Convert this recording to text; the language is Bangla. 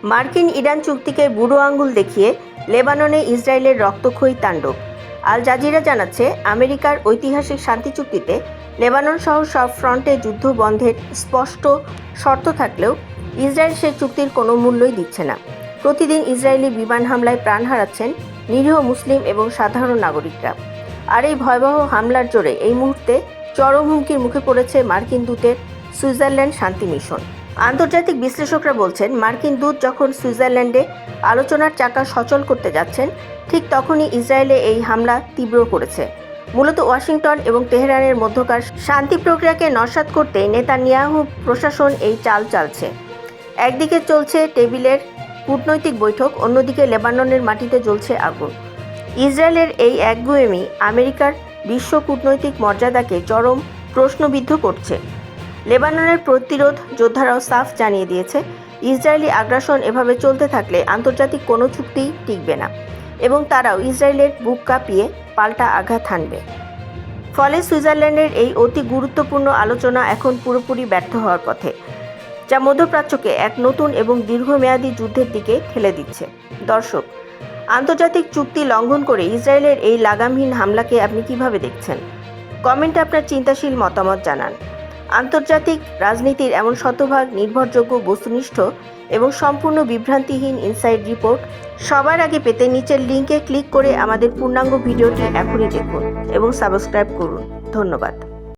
মার্কিন ইরান চুক্তিকে বুড়ো আঙুল দেখিয়ে লেবাননে ইসরায়েলের রক্তক্ষয়ী তাণ্ডব। আল জাজিরা জানাচ্ছে, আমেরিকার ঐতিহাসিক শান্তি চুক্তিতে লেবানন সহ সব ফ্রন্টে যুদ্ধ বন্ধের স্পষ্ট শর্ত থাকলেও ইসরায়েল সেই চুক্তির কোনো মূল্যই দিচ্ছে না। প্রতিদিন ইসরায়েলি বিমান হামলায় প্রাণ হারাচ্ছেন নিরীহ মুসলিম এবং সাধারণ নাগরিকরা। আর এই ভয়াবহ হামলার জোরে এই মুহূর্তে চরম হুমকির মুখে পড়েছে মার্কিন দূতের সুইজারল্যান্ড শান্তি মিশন। আন্তর্জাতিক বিশ্লেষকরা বলছেন, মার্কিন দূত যখন সুইজারল্যান্ডে আলোচনার চাকা সচল করতে যাচ্ছেন, ঠিক তখনই ইসরায়েলে এই হামলা তীব্র করেছে। মূলত ওয়াশিংটন এবং তেহরানের মধ্যকার শান্তি প্রক্রিয়াকে নস্যাৎ করতে নেতানিয়াহু প্রশাসন এই চাল চালছে। একদিকে চলছে টেবিলের কূটনৈতিক বৈঠক, অন্যদিকে লেবাননের মাটিতে জ্বলছে আগুন। ইসরায়েলের এই একগুঁয়েমি আমেরিকার বিশ্ব কূটনৈতিক মর্যাদাকে চরম প্রশ্নবিদ্ধ করছে। লেবাননের প্রতিরোধ যোদ্ধারাও সাফ জানিয়ে দিয়েছে, ইসরায়েলি আগ্রাসন এভাবে চলতে থাকলে আন্তর্জাতিক কোনো চুক্তিই টিকবে না এবং তারাও ইসরায়েলের বুক কাঁপিয়ে পাল্টা আঘাত হানবে। ফলে সুইজারল্যান্ডের এই অতি গুরুত্বপূর্ণ আলোচনা এখন পুরোপুরি ব্যর্থ হওয়ার পথে, যা মধ্যপ্রাচ্যকে এক নতুন এবং দীর্ঘমেয়াদী যুদ্ধের দিকে ঠেলে দিচ্ছে। দর্শক, আন্তর্জাতিক চুক্তি লঙ্ঘন করে ইসরায়েলের এই লাগামহীন হামলাকে আপনি কিভাবে দেখছেন? কমেন্টে আপনার চিন্তাশীল মতামত জানান। আন্তর্জাতিক রাজনীতির এমন শতভাগ নির্ভরযোগ্য, বস্তুনিষ্ঠ এবং সম্পূর্ণ বিভ্রান্তিহীন ইনসাইড রিপোর্ট সবার আগে পেতে নিচের লিঙ্কে ক্লিক করে আমাদের পূর্ণাঙ্গ ভিডিওটি এখনই দেখুন এবং সাবস্ক্রাইব করুন। ধন্যবাদ।